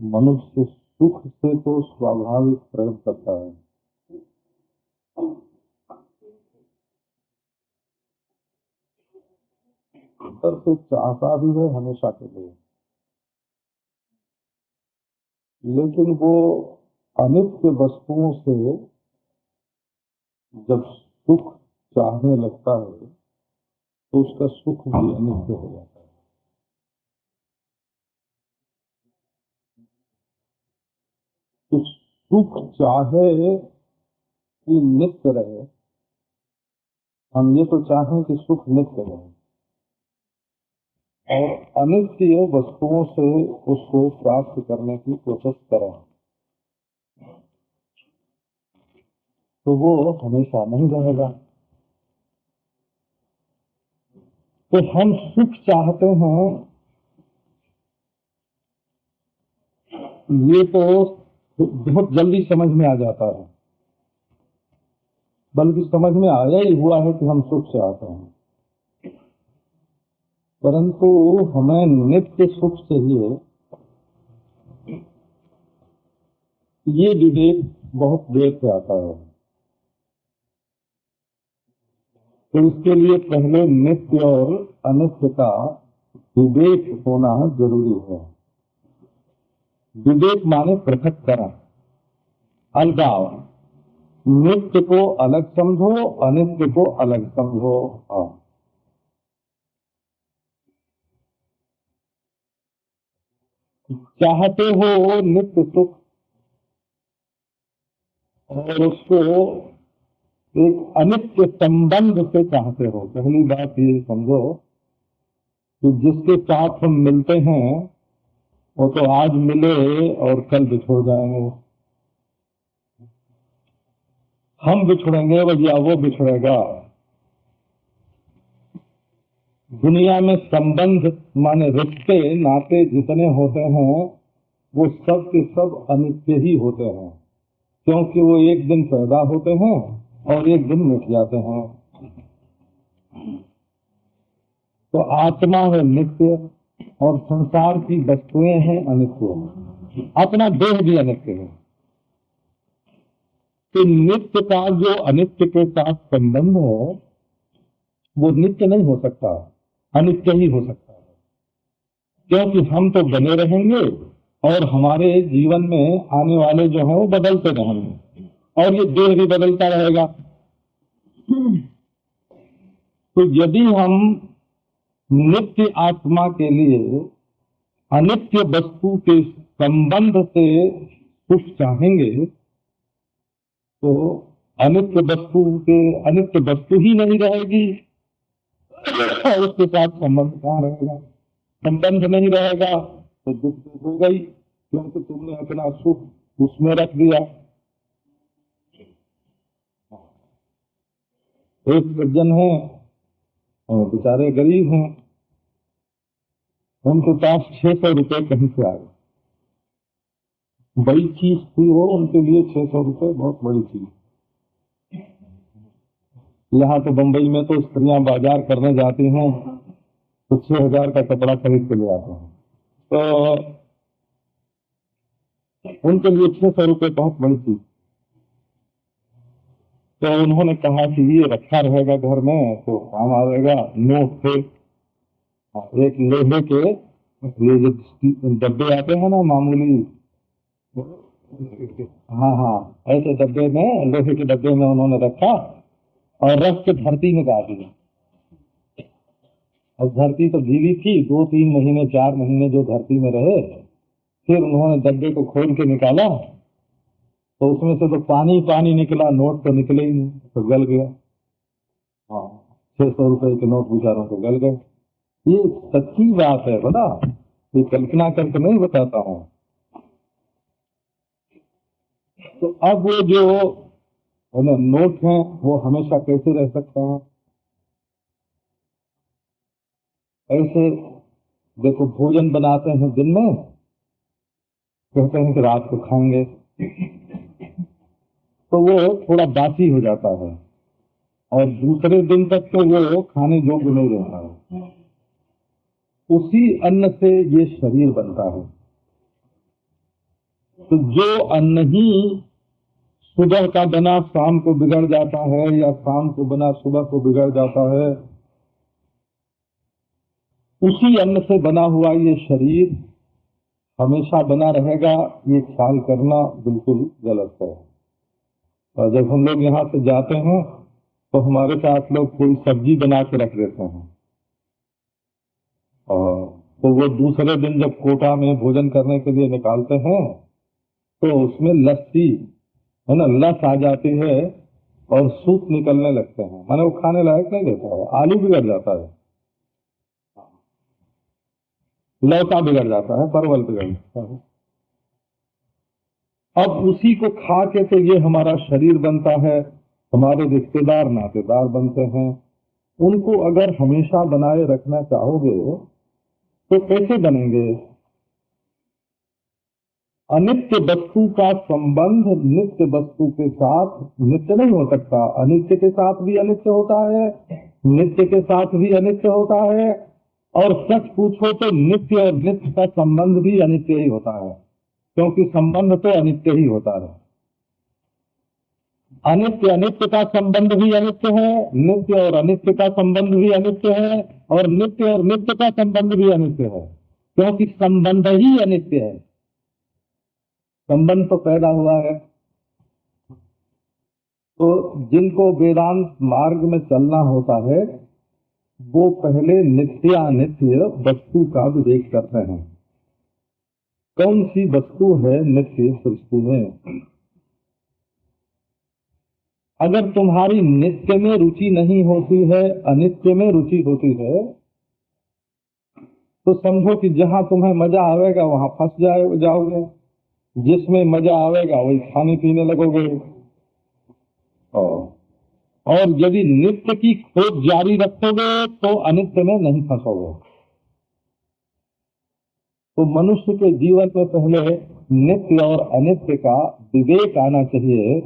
मनुष्य सुख से तो स्वाभाविक प्रेम करता है, अंदर से चाहता भी है हमेशा के लिए, लेकिन वो अनित्य वस्तुओं से जब सुख चाहने लगता है तो उसका सुख भी अनित्य हो जाता है। तो सुख चाहे कि नित्य रहे, हम ये तो चाहें कि सुख नित्य रहे, और अनित्य वस्तुओं से उसको प्राप्त करने की कोशिश करें तो वो हमेशा नहीं रहेगा। तो हम सुख चाहते हैं, ये तो बहुत जल्दी समझ में आ जाता है, बल्कि समझ में आया ही हुआ है कि हम सुख चाहते हैं, परंतु हमें नित्य सुख चाहिए, ये विवेक बहुत देर से आता है। तो इसके लिए पहले नित्य और अनित्य का विवेक होना जरूरी है। विवेक माने पृथक्करण, अलगाव। नित्य को अलग समझो, अनित्य को अलग समझो। चाहते हो नित्य सुख और उसको एक अनित्य संबंध से चाहते हो। पहली बात ये समझो कि जिसके साथ हम मिलते हैं वो तो आज मिले और कल बिछुड़ जाएंगे, हम बिछुड़ेंगे या वो बिछुड़ेगा। दुनिया में संबंध माने रिश्ते नाते जितने होते हैं वो सब के सब अनित्य ही होते हैं, क्योंकि वो एक दिन पैदा होते हैं और एक दिन मिट जाते हैं। तो आत्मा है नित्य और संसार की वस्तुएं हैं अनित्य, अपना देह भी अनित्य है। तो नित्य का जो अनित्य के साथ संबंध है वो नित्य नहीं हो सकता, अनित्य ही हो सकता है, क्योंकि हम तो बने रहेंगे और हमारे जीवन में आने वाले जो हैं वो बदलते रहेंगे और ये देह भी बदलता रहेगा। तो यदि हम नित्य आत्मा के लिए अनित्य वस्तु के संबंध से सुख चाहेंगे तो अनित्य वस्तु ही नहीं रहेगी, उसके साथ संबंध कहाँ रहेगा? संबंध नहीं रहेगा तो दुख हो गई, क्योंकि तुमने अपना सुख उसमें रख दिया। एक सज्जन है और बेचारे गरीब हैं, उनके पास 600 रुपए कहीं से आ गए, बड़ी चीज थी वो, उनके लिए 600 रुपए बहुत बड़ी चीज। यहाँ तो बंबई में तो स्त्रियां बाजार करने जाती हैं तो 6000 का कपड़ा खरीद के ले आते हैं, तो उनके लिए 600 रुपए बहुत बड़ी चीज। तो उन्होंने कहा कि ये रखा रहेगा घर में तो काम आएगा। नोट थे एक लोहे के, ये जो डब्बे आते हैं ना मामूली, हाँ ऐसे डब्बे में, लोहे के डब्बे में उन्होंने रखा और रख के धरती में गाड़ दिया। और धरती तो भीगी थी, 2-3 महीने 4 महीने जो धरती में रहे, फिर उन्होंने डब्बे को खोल के निकाला तो उसमें से तो पानी पानी निकला, नोट तो निकले ही नहीं, तो गल गया। हाँ, 600 रुपए के नोट बेचारों को गल गए। ये सच्ची बात है, बता, ये कल्पना करके नहीं बताता हूँ। तो अब वो जो है ना नोट हैं, वो हमेशा कैसे रह सकते हैं? ऐसे देखो, भोजन बनाते हैं दिन में, कहते हैं कि रात को खाएंगे, तो वो थोड़ा बासी हो जाता है और दूसरे दिन तक तो वो खाने योग्य नहीं रहता है। उसी अन्न से ये शरीर बनता है। तो जो अन्न ही सुबह का बना शाम को बिगड़ जाता है, या शाम को बना सुबह को बिगड़ जाता है, उसी अन्न से बना हुआ ये शरीर हमेशा बना रहेगा, ये ख्याल करना बिल्कुल गलत है। और जब हम लोग यहाँ से जाते हैं तो हमारे साथ लोग कोई सब्जी बना के रख देते हैं, और तो वो दूसरे दिन जब कोटा में भोजन करने के लिए निकालते हैं तो उसमें लस्सी है ना, लस आ जाती है और सूप निकलने लगते हैं, माने वो खाने लायक नहीं रहता है। आलू बिगड़ जाता है, लौका बिगड़ जाता है, परवल बिगड़ जाता है। अब उसी को खा के तो ये हमारा शरीर बनता है, हमारे रिश्तेदार नातेदार बनते हैं। उनको अगर हमेशा बनाए रखना चाहोगे तो कैसे बनेंगे? अनित्य वस्तु का संबंध नित्य वस्तु के साथ नित्य नहीं हो सकता। अनित्य के साथ भी अनित्य होता है, नित्य के साथ भी अनित्य होता है, और सच पूछो तो नित्य और नित्य का संबंध भी अनित्य ही होता है, क्योंकि संबंध तो अनित्य ही होता है। अनित्य अनित्य का संबंध भी अनित्य है, नित्य और अनित्य का संबंध भी अनित्य है, और नित्य और नित्य का संबंध भी अनित्य है, क्योंकि संबंध ही अनित्य है। संबंध तो पैदा हुआ है। तो जिनको वेदांत मार्ग में चलना होता है वो पहले नित्यानित्य वस्तु का विवेक करते हैं। कौन सी वस्तु है नित्य सृष्टि में? अगर तुम्हारी नित्य में रुचि नहीं होती है, अनित्य में रुचि होती है, तो समझो कि जहां तुम्हें मजा आवेगा वहां फंस जाओगे, जिसमें मजा आवेगा वही खाने पीने लगोगे। और यदि नित्य की खोज जारी रखोगे तो अनित्य में नहीं फंसोगे। तो मनुष्य के जीवन में पहले नित्य और अनित्य का विवेक आना चाहिए।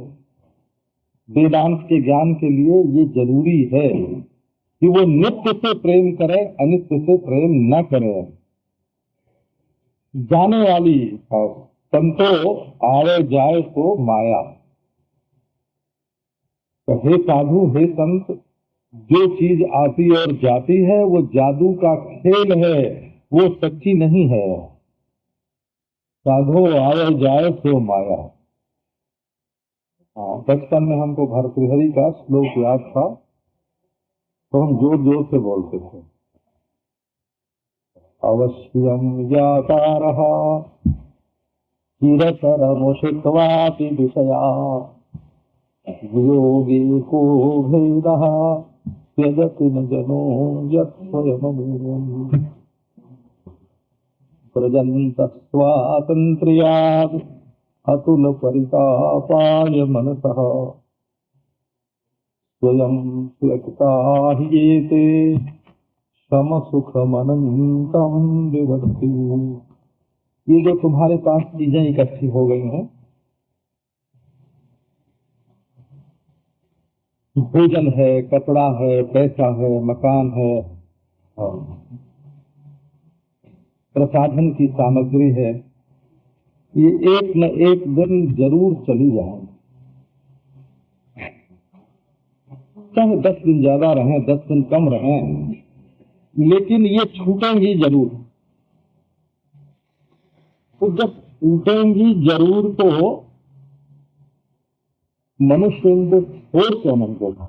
वेदांत के ज्ञान के लिए ये जरूरी है कि वो नित्य से प्रेम करे, अनित्य से प्रेम न करे। जाने वाली संतो आवे जाए तो माया। तो हे साधु, हे संत, जो चीज आती और जाती है वो जादू का खेल है, वो सच्ची नहीं है। साधो आवे जाए तो माया। बचपन में हमको भर्तृहरि का श्लोक याद था, तो हम जोर जोर से बोलते थे, अवश्यम यातारः चिरतरमुषित्वापि विषया वियोगी को भेदः त्यजति न जनो यत्स्वयमूढम् प्रजन्तः स्वातन्त्र्यात् अतुल परितापाय मनसः स्वयं त्यक्ता ह्येते समसुखमनन्तं विवदति। ये जो तुम्हारे पास चीजें इकट्ठी हो गई हैं, भोजन है, कपड़ा है, पैसा है, मकान है, प्रसाधन की सामग्री है, ये एक न एक दिन जरूर चली जाएंगी। चाहे 10 दिन ज्यादा रहें, 10 दिन कम रहें, लेकिन ये छूटेंगी जरूर। तो जब छूटेंगी जरूर तो मनुष्य इनको छोड़ क्यों नहीं देगा?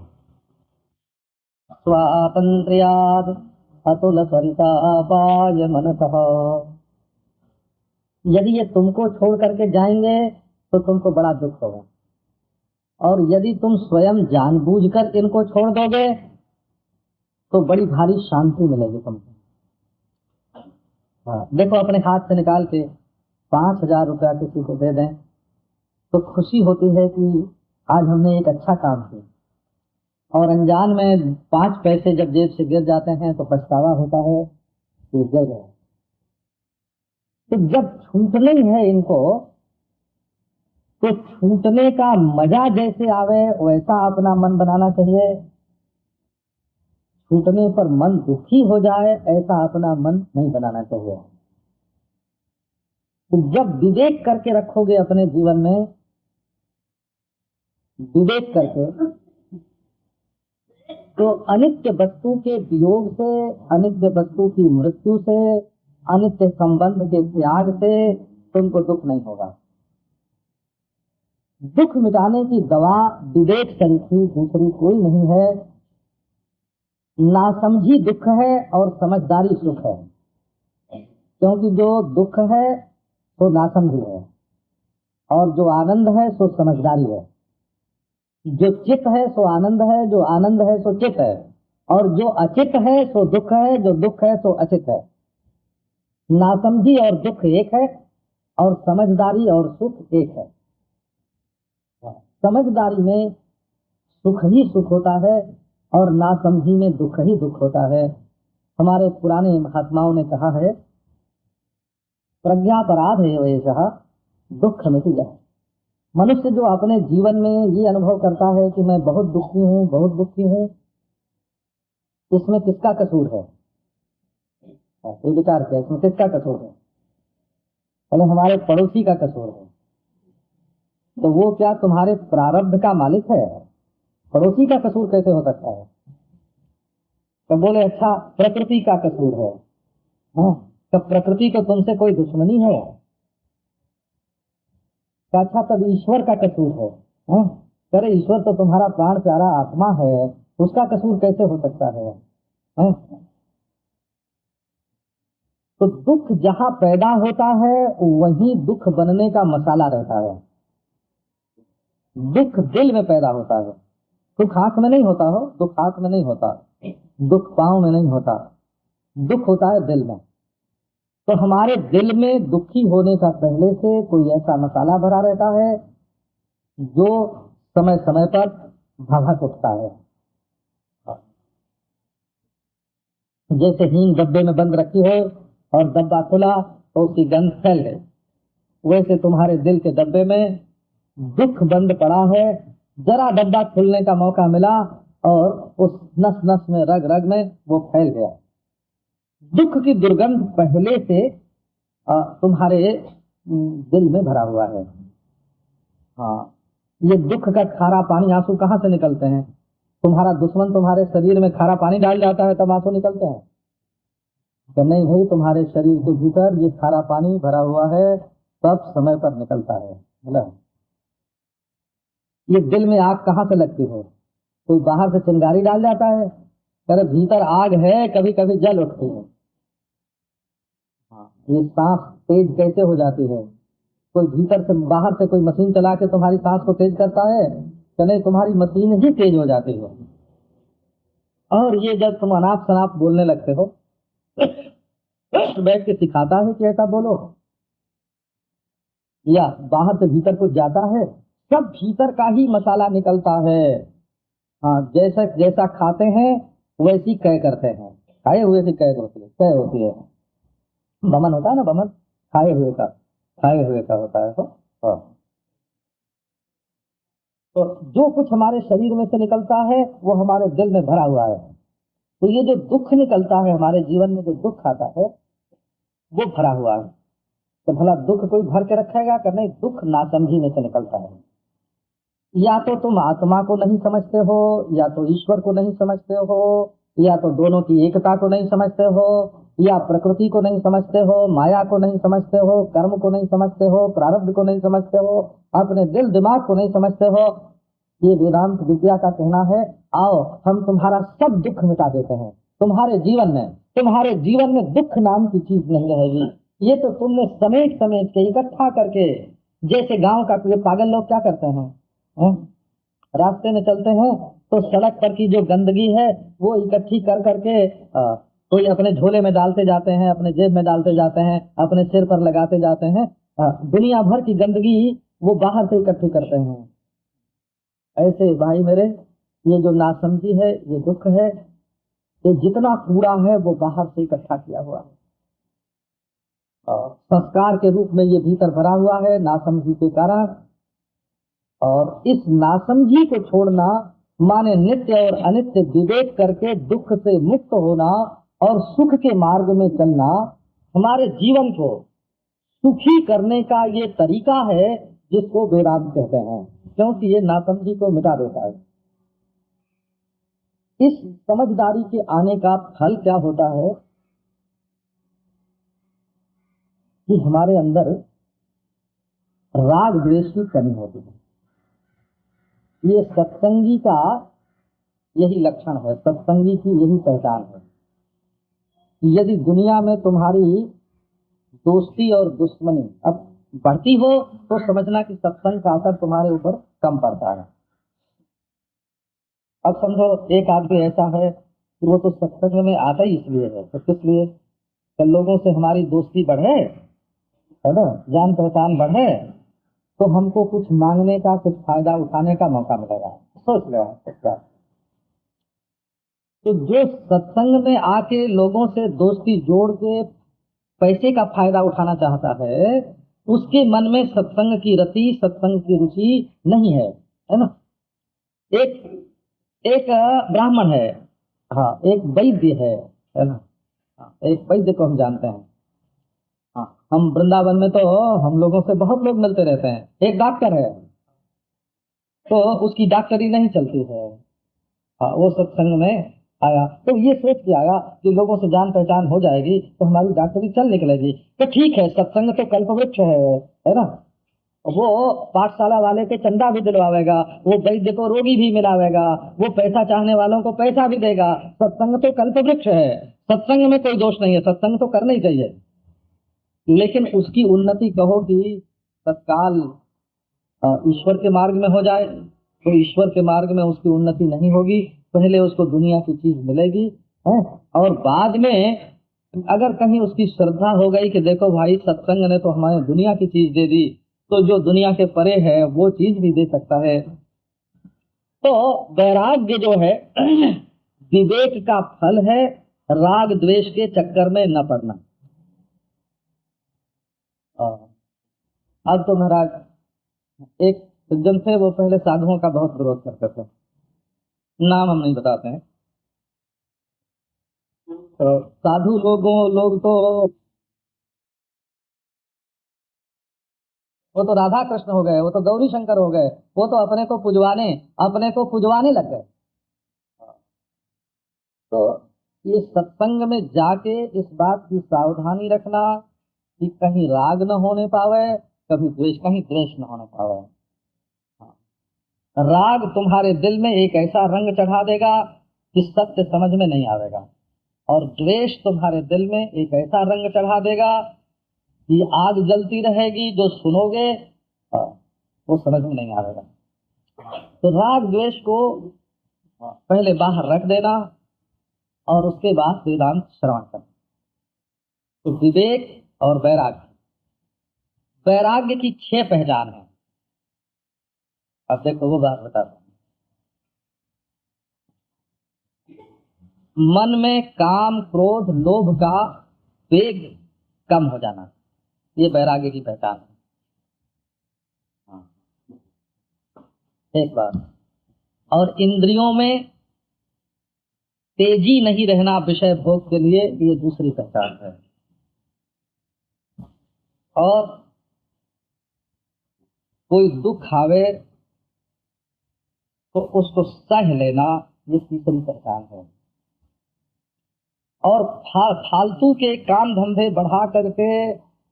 स्वातंत्र्याद अतुल परितापाय मनसः। यदि ये तुमको छोड़ करके जाएंगे तो तुमको बड़ा दुख होगा। और यदि तुम स्वयं जानबूझकर इनको छोड़ दोगे तो बड़ी भारी शांति मिलेगी तुमको। हाँ, देखो अपने हाथ से निकाल के 5,000 रुपया किसी को दे दें तो खुशी होती है कि आज हमने एक अच्छा काम किया, और अनजान में 5 पैसे जब जेब से गिर जाते हैं तो पछतावा होता है कि गिर गए। तो जब छूटनी है इनको तो छूटने का मजा जैसे आवे वैसा अपना मन बनाना चाहिए। छूटने पर मन दुखी हो जाए ऐसा अपना मन नहीं बनाना चाहिए। तो जब विवेक करके रखोगे अपने जीवन में, विवेक करके, तो अनित्य वस्तु के वियोग से, अनित्य वस्तु की मृत्यु से, अनित्य संबंध के त्याग से तुमको दुख नहीं होगा। दुख मिटाने की दवा विवेक से दूसरी कोई नहीं है। नासमझी दुख है और समझदारी सुख है, क्योंकि जो दुख है तो नासमझी है और जो आनंद है सो समझदारी है। जो चित है सो आनंद है, जो आनंद है सो चित है, और जो अचित है सो दुख है, जो दुख है सो अचित है। नासमझी और दुख एक है और समझदारी और सुख एक है। समझदारी में सुख ही सुख होता है और नासमझी में दुख ही दुख होता है। हमारे पुराने महात्माओं ने कहा है, प्रज्ञापराध है वैसा दुख मिट जाए। मनुष्य जो अपने जीवन में ये अनुभव करता है कि मैं बहुत दुखी हूँ, बहुत दुखी हूँ, इसमें किसका कसूर है? ये विचार किया, इसमें किसका कसूर है? पहले हमारे पड़ोसी का कसूर है। तो वो क्या तुम्हारे प्रारब्ध का मालिक है? पड़ोसी का कसूर कैसे हो सकता है? तो बोले अच्छा प्रकृति का कसूर है। हाँ, तो प्रकृति को तुमसे कोई दुश्मनी है? अच्छा तब ईश्वर का कसूर है। हाँ, अरे ईश्वर तो तुम्हारा प्राण प्यारा आत्मा है, उसका कसूर कैसे हो सकता है? हाँ? तो दुख जहाँ पैदा होता है वहीं दुख बनने का मसाला रहता है। दुख दिल में पैदा होता है, दुख हाथ में नहीं होता हो, दुख हाथ में नहीं होता, दुख पांव में नहीं होता, दुख होता है दिल में। तो हमारे दिल में दुखी होने का पहले से कोई ऐसा मसाला भरा रहता है जो समय समय पर भभक उठता है। जैसे हींग डब्बे में बंद रखी हो और डब्बा खुला तो उसकी गंध फैल गई, वैसे तुम्हारे दिल के डब्बे में दुख बंद पड़ा है। जरा डब्बा खुलने का मौका मिला और उस नस नस में, रग रग में वो फैल गया। दुख की दुर्गंध पहले से तुम्हारे दिल में भरा हुआ है। हाँ, ये दुख का खारा पानी, आंसू कहाँ से निकलते हैं? तुम्हारा दुश्मन तुम्हारे शरीर में खारा पानी डाल जाता है तब आंसू निकलते हैं? तो नहीं भाई, तुम्हारे शरीर के भीतर ये खारा पानी भरा हुआ है, सब समय पर निकलता है। मतलब ये दिल में आग कहाँ से लगती है? कोई बाहर से चिंगारी डाल जाता है? अरे भीतर आग है, कभी कभी जल उठती है। ये सांस तेज कैसे हो जाती है? कोई भीतर से, बाहर से कोई मशीन चला के तुम्हारी सांस को तेज करता है? तो नहीं, तुम्हारी मशीन ही तेज हो जाती है। और ये जब तुम अनाप शनाप बोलने लगते हो बैठ के सिखाता है कि ऐसा बोलो, या बाहर से भीतर कुछ जाता है, सब भीतर का ही मसाला निकलता है। हाँ, जैसा जैसा खाते हैं वैसी कै करते हैं। खाए हुए की कैद होती है, कै होती है। बमन होता है ना, बमन खाए हुए का होता है। हाँ। तो जो कुछ हमारे शरीर में से निकलता है वो हमारे दिल में भरा हुआ है। तो ये जो दुख निकलता है हमारे जीवन में, जो दुख आता है वो भरा हुआ है। तो भला दुख कोई भर के रखेगा कि नहीं? दुख नासमझी में से निकलता है। या तो तुम आत्मा को नहीं समझते हो, या तो ईश्वर को नहीं समझते हो, या तो दोनों की एकता को नहीं समझते हो, या प्रकृति को नहीं समझते हो, माया को नहीं समझते हो, कर्म को नहीं समझते हो, प्रारब्ध को नहीं समझते हो, अपने दिल दिमाग को नहीं समझते हो। ये वेदांत विद्या का कहना है, आओ हम तुम्हारा सब दुख मिटा देते हैं। तुम्हारे जीवन में दुख नाम की चीज नहीं रहेगी। ये तो तुमने समेट समेट के इकट्ठा करके, जैसे गांव का ये पागल लोग क्या करते हैं, रास्ते में चलते हैं तो सड़क पर की जो गंदगी है वो इकट्ठी कर करके कोई अपने झोले में डालते जाते हैं, अपने जेब में डालते जाते हैं, अपने सिर पर लगाते जाते हैं। दुनिया भर की गंदगी वो बाहर से इकट्ठी करते हैं। ऐसे भाई मेरे, ये जो नासमझी है, ये दुख है, ये जितना कूड़ा है वो बाहर से इकट्ठा किया हुआ है। संस्कार के रूप में ये भीतर भरा हुआ है नासमझी के कारण। और इस नासमझी को छोड़ना माने नित्य और अनित्य विवेक करके दुख से मुक्त होना और सुख के मार्ग में चलना। हमारे जीवन को सुखी करने का ये तरीका है जिसको वेदांत कहते हैं, क्योंकि ये नासमझी को मिटा देता है। इस समझदारी के आने का फल क्या होता है कि हमारे अंदर राग द्वेष की कमी होती है। ये सत्संगी का यही लक्षण है, सत्संगी की यही पहचान है। यदि दुनिया में तुम्हारी दोस्ती और दुश्मनी अब बढ़ती हो तो समझना कि सत्संग का असर तुम्हारे ऊपर कम पड़ता है। अब समझो एक आदमी ऐसा है कि वो तो सत्संग में आता ही इसलिए है, तो किस लिए? तो लोगों से हमारी दोस्ती बढ़े, है ना, जान पहचान बढ़े, तो हमको कुछ मांगने का, कुछ फायदा उठाने का मौका मिलेगा। सोच लो क्या। तो जो सत्संग में आके लोगों से दोस्ती जोड़ के पैसे का फायदा उठाना चाहता है, उसके मन में सत्संग की रति, सत्संग की रुचि नहीं है ना। एक एक ब्राह्मण है, हाँ, एक वैद्य है ना। एक वैद्य को हम जानते हैं। हाँ, हम वृंदावन में तो हम लोगों से बहुत लोग मिलते रहते हैं। एक डॉक्टर है तो उसकी डॉक्टरी नहीं चलती है। हाँ, वो सत्संग में आया तो ये सोच के आया कि लोगों से जान पहचान हो जाएगी तो हमारी डॉक्टरी चल निकलेगी। तो ठीक है, सत्संग तो कल्पवृक्ष है ना। वो पाठशाला वाले के चंदा भी दिलवाएगा, वो वैद्य को रोगी भी मिलावेगा, वो पैसा चाहने वालों को पैसा भी देगा। सत्संग तो कल्पवृक्ष है, सत्संग में कोई दोष नहीं है, सत्संग तो करना ही चाहिए। लेकिन उसकी उन्नति कहो कि तत्काल ईश्वर के मार्ग में हो जाए, तो ईश्वर के मार्ग में उसकी उन्नति नहीं होगी। पहले उसको दुनिया की चीज मिलेगी है, और बाद में अगर कहीं उसकी श्रद्धा हो गई कि देखो भाई सत्संग ने तो हमारे दुनिया की चीज दे दी, तो जो दुनिया के परे है वो चीज भी दे सकता है। तो वैराग्य जो है विवेक का फल है, राग द्वेष के चक्कर में न पड़ना। अब तो महाराज एक सज्जन थे, वो पहले साधुओं का बहुत विरोध करते थे, नाम हम नहीं बताते हैं। तो साधु लोग तो वो तो राधा कृष्ण हो गए, वो तो गौरी शंकर हो गए, वो तो अपने को पुजवाने लग गए। तो ये सत्संग में जाके इस बात की सावधानी रखना कि कहीं राग न होने पावे, कभी द्वेष, कहीं द्वेष न होने पावे। राग तुम्हारे दिल में एक ऐसा रंग चढ़ा देगा कि सत्य समझ में नहीं आवेगा, और द्वेष तुम्हारे दिल में एक ऐसा रंग चढ़ा देगा कि आग जलती रहेगी, जो सुनोगे वो समझ में नहीं आवेगा। तो राग द्वेष को पहले बाहर रख देना और उसके बाद वेदांत श्रवण करना। तो विवेक और वैराग्य, वैराग्य की 6 पहचान है। अब देखो वो बात बताता हूं। मन में काम, क्रोध, लोभ का वेग कम हो जाना, ये वैराग्य की पहचान है। एक बात, और इंद्रियों में तेजी नहीं रहना विषय भोग के लिए, ये दूसरी पहचान है। और कोई दुख आवे तो उसको सह लेना, ये तीसरी पहचान है। और फालतू के काम धंधे बढ़ा करके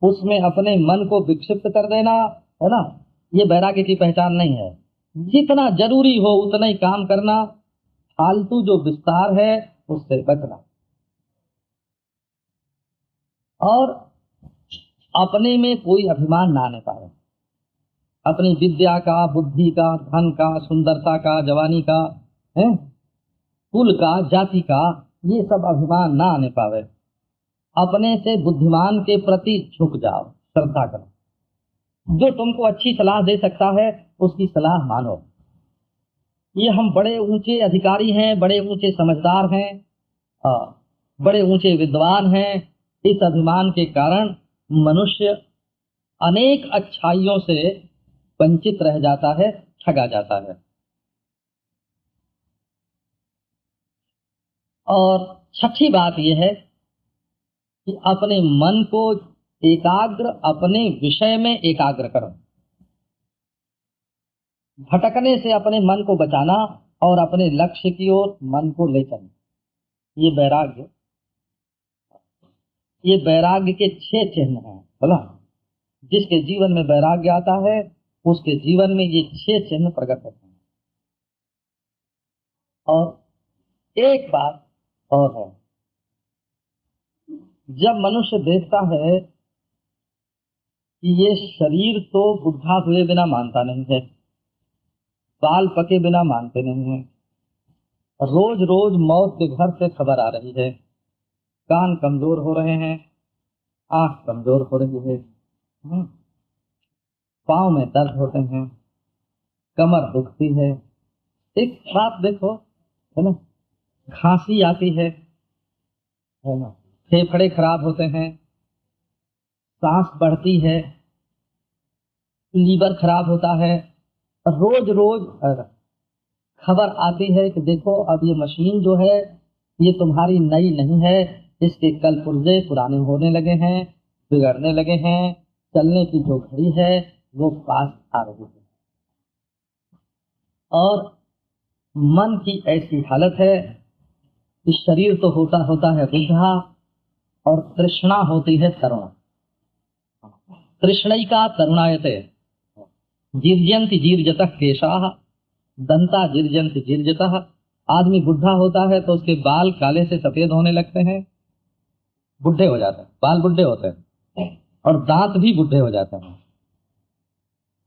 उसमें अपने मन को विक्षिप्त कर देना, है ना, ये वैराग्य की पहचान नहीं है। जितना जरूरी हो उतना ही काम करना, फालतू जो विस्तार है उससे बचना। और अपने में कोई अभिमान ना आने पाए। अपनी विद्या का, बुद्धि का, धन का, सुंदरता का, जवानी का, है, कुल का, जाति का, ये सब अभिमान ना आने पावे। अपने से बुद्धिमान के प्रति झुक जाओ, श्रद्धा करो। जो तुमको अच्छी सलाह दे सकता है उसकी सलाह मानो। ये हम बड़े ऊंचे अधिकारी हैं, बड़े ऊंचे समझदार हैं, बड़े ऊंचे विद्वान हैं। इस अभिमान के कारण मनुष्य अनेक अच्छाइयों से वंचित रह जाता है, ठगा जाता है। और छठी बात यह है कि अपने मन को एकाग्र, अपने विषय में एकाग्र करो। भटकने से अपने मन को बचाना और अपने लक्ष्य की ओर मन को ले चलना, ये वैराग्य, ये वैराग्य के 6 चिन्ह हैं। बोला, जिसके जीवन में वैराग्य आता है उसके जीवन में ये 6 चिन्ह प्रकट होते हैं। और एक बात और है, जब मनुष्य देखता है कि ये शरीर तो बुढ़ा हुए बिना मानता नहीं है, बाल पके बिना मानते नहीं है, रोज रोज मौत के घर से खबर आ रही है, कान कमजोर हो रहे हैं, आंख कमजोर हो रही है, पांव में दर्द होते हैं, कमर दुखती है। एक बात देखो, है ना, खांसी आती है ना, फेफड़े खराब होते हैं, सांस बढ़ती है, लीवर खराब होता है। रोज रोज खबर आती है कि देखो अब ये मशीन जो है ये तुम्हारी नई नहीं है, इसके कल पुर्जे पुराने होने लगे हैं, बिगड़ने लगे हैं, चलने की जो घड़ी है वो पास आ रही है। और मन की ऐसी हालत है कि शरीर तो होता है बुढ़ा और तृष्णा होती है तरुण। तृष्णैका तरुणायते जीर्जन्ति जीर्जतः केशाः दंता जीर्जन्ति जीर्जतः। आदमी बुढ़ा होता है तो उसके बाल काले से सफेद होने लगते हैं, बुढ़े हो जाते हैं, बाल बुढ़े होते हैं, और दांत भी बुढ़े हो जाते हैं,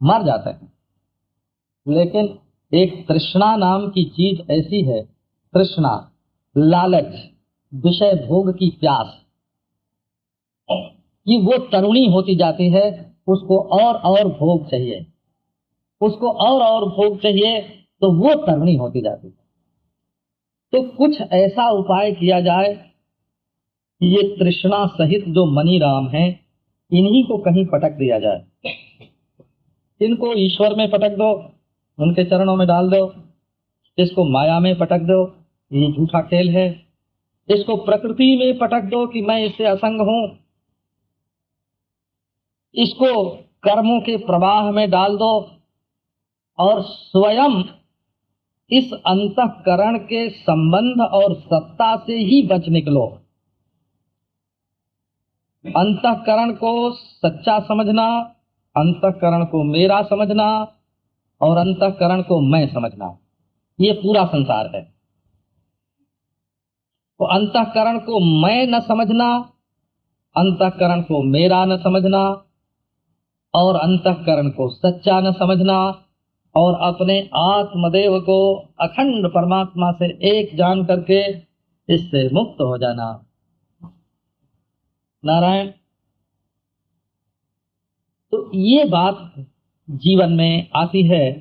मर जाते हैं। लेकिन एक तृष्णा नाम की चीज ऐसी है, तृष्णा, लालच, विषय भोग की प्यास, कि वो तरुणी होती जाती है, उसको और भोग चाहिए, उसको और भोग चाहिए, तो वो तरुणी होती जाती है। तो कुछ ऐसा उपाय किया जाए कि ये तृष्णा सहित जो मनी राम हैं इन्हीं को कहीं पटक दिया जाए। इनको ईश्वर में पटक दो, उनके चरणों में डाल दो, इसको माया में पटक दो, ये झूठा खेल है। इसको प्रकृति में पटक दो कि मैं इससे असंग हूं, इसको कर्मों के प्रवाह में डाल दो, और स्वयं इस अंतःकरण के संबंध और सत्ता से ही बच निकलो। अंतःकरण को सच्चा समझना, अंतःकरण को मेरा समझना और अंतःकरण को मैं समझना, ये पूरा संसार है। तो अंतःकरण को मैं न समझना, अंतःकरण को मेरा न समझना और अंतःकरण को सच्चा न समझना, और अपने आत्मदेव को अखंड परमात्मा से एक जान करके इससे मुक्त हो जाना। नारायण। तो ये बात जीवन में आती है।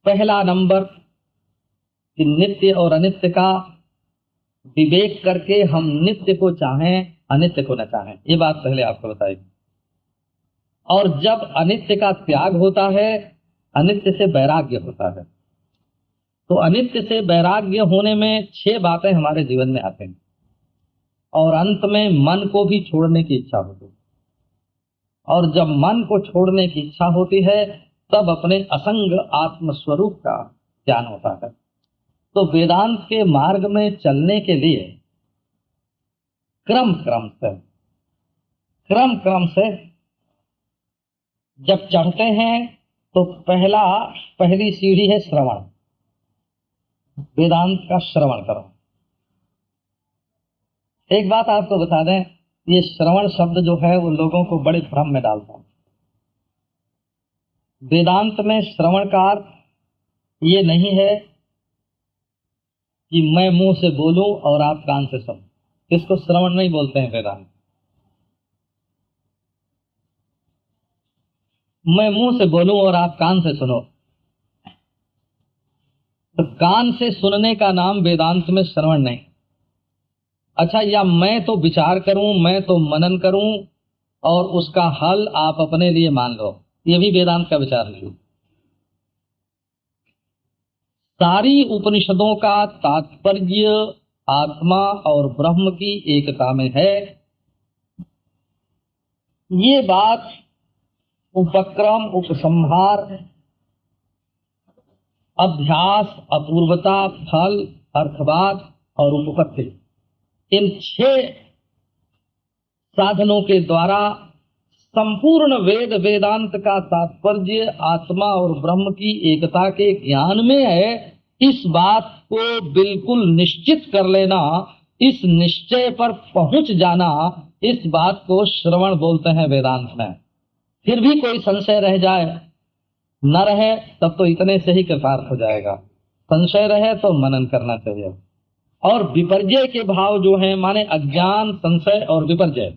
पहला नंबर कि नित्य और अनित्य का विवेक करके हम नित्य को चाहें, अनित्य को न चाहें, ये बात पहले आपको बताई। और जब अनित्य का त्याग होता है, अनित्य से वैराग्य होता है। तो अनित्य से वैराग्य होने में 6 बातें हमारे जीवन में आते हैं, और अंत में मन को भी छोड़ने की इच्छा होती है। और जब मन को छोड़ने की इच्छा होती है तब अपने असंग आत्मस्वरूप का ज्ञान होता है। तो वेदांत के मार्ग में चलने के लिए क्रम क्रम से जब चढ़ते हैं तो पहली सीढ़ी है श्रवण। वेदांत का श्रवण करो। एक बात आपको बता दें, ये श्रवण शब्द जो है वो लोगों को बड़े भ्रम में डालता है। वेदांत में श्रवण का अर्थ ये नहीं है कि मैं मुंह से बोलूं और आप कान से सुनो, इसको श्रवण नहीं बोलते हैं वेदांत। मैं मुंह से बोलूं और आप कान से सुनो, तो कान से सुनने का नाम वेदांत में श्रवण नहीं। अच्छा, या मैं तो विचार करूं, मैं तो मनन करूं और उसका हल आप अपने लिए मान लो, ये भी वेदांत का विचार नहीं। सारी उपनिषदों का तात्पर्य आत्मा और ब्रह्म की एकता में है। ये बात उपक्रम, उपसंहार, अभ्यास, अपूर्वता, फल, अर्थवाद और उपपत्ति, इन 6 साधनों के द्वारा संपूर्ण वेद वेदांत का तात्पर्य आत्मा और ब्रह्म की एकता के ज्ञान में है। इस बात को बिल्कुल निश्चित कर लेना, इस निश्चय पर पहुंच जाना, इस बात को श्रवण बोलते हैं वेदांत में। फिर भी कोई संशय रह जाए, न रहे तब तो इतने से ही कृतार्थ हो जाएगा। संशय रहे तो मनन करना चाहिए। और विपर्जय के भाव जो हैं, माने अज्ञान, संशय और विपर्जय।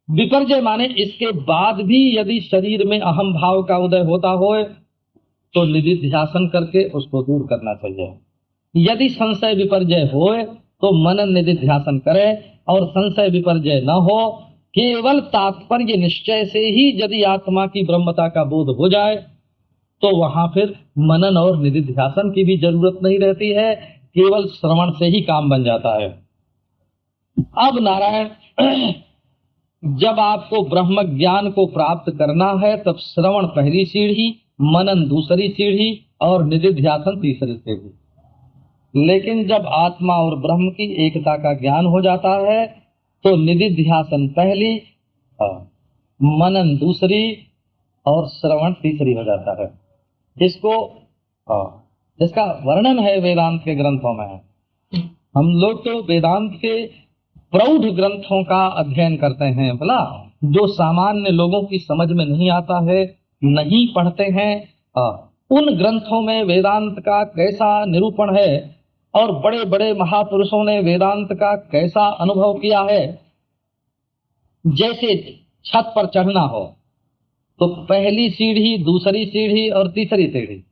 विपर्जय माने इसके बाद भी यदि शरीर में अहम भाव का उदय होता हो तो निधिध्यासन करके उसको दूर करना चाहिए। यदि संशय विपर्जय होए तो मनन निधिध्यासन करे, और संशय विपर्जय न हो, केवल तात्पर्य निश्चय से ही यदि आत्मा की ब्रह्मता का बोध हो जाए तो वहां फिर मनन और निधिध्यासन की भी जरूरत नहीं रहती है, केवल श्रवण से ही काम बन जाता है। अब नारायण, जब आपको ब्रह्म ज्ञान को प्राप्त करना है तब श्रवण पहली सीढ़ी, मनन दूसरी सीढ़ी और निधिध्यासन तीसरी सीढ़ी। लेकिन जब आत्मा और ब्रह्म की एकता का ज्ञान हो जाता है तो निधिध्यासन पहली, मनन दूसरी और श्रवण तीसरी हो जाता है। इसका वर्णन है वेदांत के ग्रंथों में। हम लोग तो वेदांत के प्रौढ़ ग्रंथों का अध्ययन करते हैं, भला जो सामान्य लोगों की समझ में नहीं आता है, नहीं पढ़ते हैं, उन ग्रंथों में वेदांत का कैसा निरूपण है और बड़े बड़े महापुरुषों ने वेदांत का कैसा अनुभव किया है। जैसे छत पर चढ़ना हो तो पहली सीढ़ी, दूसरी सीढ़ी और तीसरी सीढ़ी,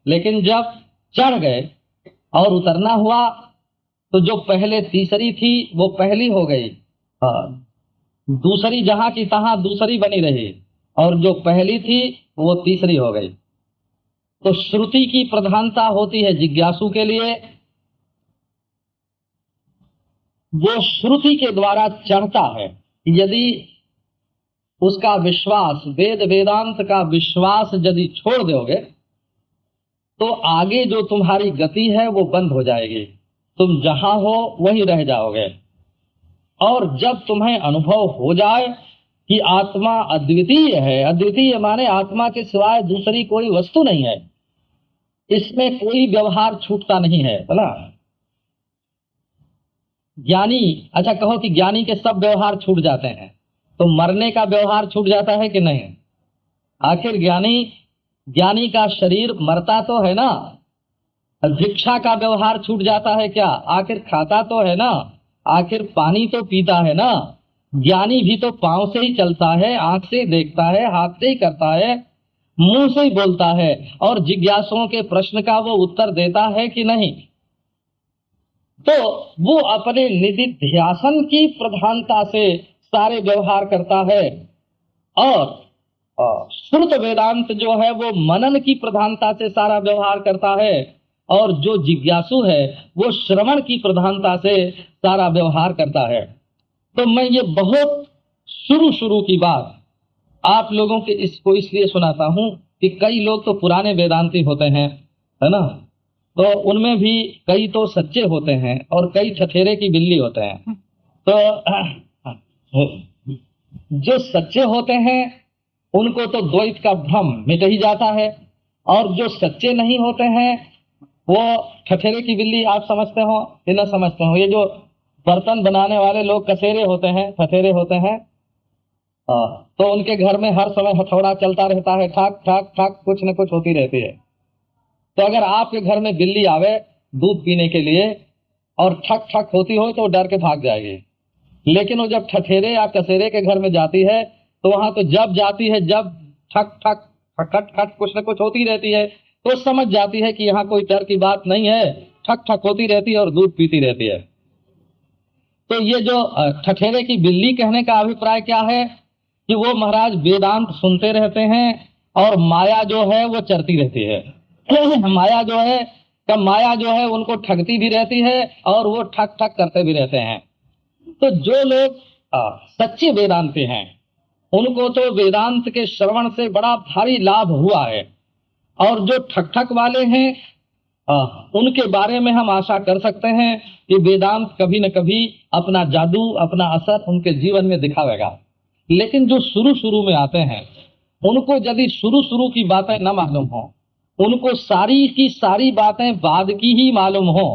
लेकिन जब चढ़ गए और उतरना हुआ तो जो पहले तीसरी थी वो पहली हो गई, दूसरी जहां की तहां दूसरी बनी रही, और जो पहली थी वो तीसरी हो गई। तो श्रुति की प्रधानता होती है जिज्ञासु के लिए, वो श्रुति के द्वारा चढ़ता है। यदि उसका विश्वास, वेद वेदांत का विश्वास यदि छोड़ दोगे तो आगे जो तुम्हारी गति है वो बंद हो जाएगी, तुम जहां हो वहीं रह जाओगे। और जब तुम्हें अनुभव हो जाए कि आत्मा अद्वितीय है, अद्वितीय माने आत्मा के सिवाय दूसरी कोई वस्तु नहीं है, इसमें कोई व्यवहार छूटता नहीं है, बोला ज्ञानी। अच्छा, कहो कि ज्ञानी के सब व्यवहार छूट जाते हैं, तो मरने का व्यवहार छूट जाता है कि नहीं? आखिर ज्ञानी का शरीर मरता तो है ना। भिक्षा का व्यवहार छूट जाता है क्या? आखिर खाता तो है ना, आखिर पानी तो पीता है ना। ज्ञानी भी तो पांव से ही चलता है, आंख से देखता है, हाथ से ही करता है, मुंह से ही बोलता है, और जिज्ञासुओं के प्रश्न का वो उत्तर देता है कि नहीं। तो वो अपने निधिध्यासन की प्रधानता से सारे व्यवहार करता है, और श्रुत वेदांत जो है वो मनन की प्रधानता से सारा व्यवहार करता है, और जो जिज्ञासु है वो श्रवण की प्रधानता से सारा व्यवहार करता है। तो मैं ये बहुत शुरू की बात आप लोगों के इसको इसलिए सुनाता हूं कि कई लोग तो पुराने वेदांती होते हैं, है ना, तो उनमें भी कई तो सच्चे होते हैं और कई ठठेरे की बिल्ली होते हैं। तो जो सच्चे होते हैं उनको तो द्वैत का भ्रम मिट ही जाता है, और जो सच्चे नहीं होते हैं वो ठठेरे की बिल्ली आप समझते हो कि न समझते हो। ये जो बर्तन बनाने वाले लोग कसेरे होते हैं, ठठेरे होते हैं, तो उनके घर में हर समय हथौड़ा चलता रहता है, ठाक ठाक ठाक कुछ न कुछ होती रहती है। तो अगर आपके घर में बिल्ली आवे दूध पीने के लिए और ठक ठक होती हो तो डर के भाग जाएगी, लेकिन वो जब ठठेरे या कसेरे के घर में जाती है तो वहां तो जब जाती है, जब ठक ठक खट खट कुछ न कुछ होती रहती है तो समझ जाती है कि यहाँ कोई डर की बात नहीं है, ठक ठक होती रहती है और दूध पीती रहती है। तो ये जो ठठेरे की बिल्ली कहने का अभिप्राय क्या है कि वो महाराज वेदांत सुनते रहते हैं और माया जो है वो चरती रहती है। माया जो है उनको ठगती भी रहती है और वो ठग ठग करते भी रहते हैं। तो जो लोग सच्चे वेदांती हैं उनको तो वेदांत के श्रवण से बड़ा भारी लाभ हुआ है, और जो ठग ठग वाले हैं उनके बारे में हम आशा कर सकते हैं कि वेदांत कभी न कभी अपना जादू, अपना असर उनके जीवन में दिखावेगा। लेकिन जो शुरू शुरू में आते हैं उनको यदि शुरू शुरू की बातें न मालूम हो, उनको सारी की सारी बातें बाद की ही मालूम हो,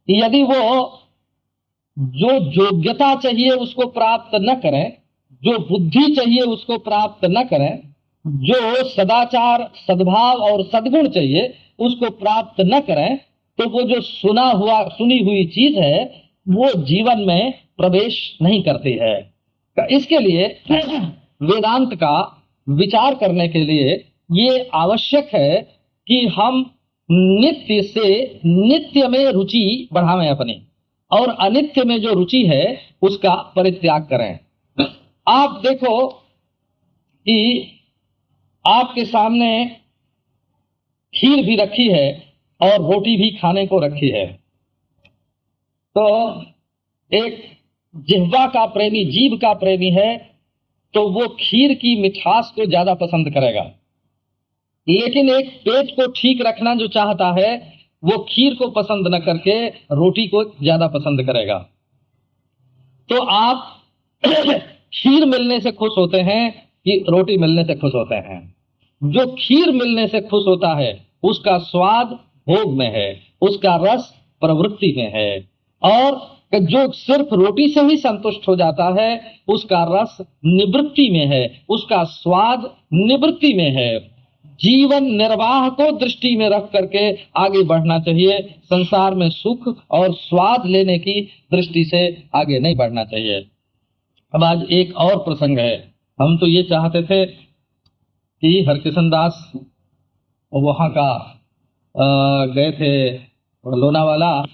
यदि वो जो योग्यता चाहिए उसको प्राप्त न करें, जो बुद्धि चाहिए उसको प्राप्त न करें, जो सदाचार, सद्भाव और सद्गुण चाहिए उसको प्राप्त न करें, तो वो जो सुनी हुई चीज है वो जीवन में प्रवेश नहीं करती है। इसके लिए वेदांत का विचार करने के लिए ये आवश्यक है कि हम नित्य से नित्य में रुचि बढ़ावें अपनी, और अनित्य में जो रुचि है उसका परित्याग करें। आप देखो कि आपके सामने खीर भी रखी है और रोटी भी खाने को रखी है, तो एक जिह्वा का प्रेमी, जीभ का प्रेमी है तो वो खीर की मिठास को ज्यादा पसंद करेगा, लेकिन एक पेट को ठीक रखना जो चाहता है वो खीर को पसंद न करके रोटी को ज्यादा पसंद करेगा। तो आप खीर मिलने से खुश होते हैं कि रोटी मिलने से खुश होते हैं? जो खीर मिलने से खुश होता है उसका स्वाद भोग में है, उसका रस प्रवृत्ति में है, और जो सिर्फ रोटी से ही संतुष्ट हो जाता है उसका रस निवृत्ति में है, उसका स्वाद निवृत्ति में है। जीवन निर्वाह को दृष्टि में रख करके आगे बढ़ना चाहिए, संसार में सुख और स्वाद लेने की दृष्टि से आगे नहीं बढ़ना चाहिए। अब आज एक और प्रसंग है। हम तो ये चाहते थे कि हरकिशन दास वहाँ का गए थे लोनावाला,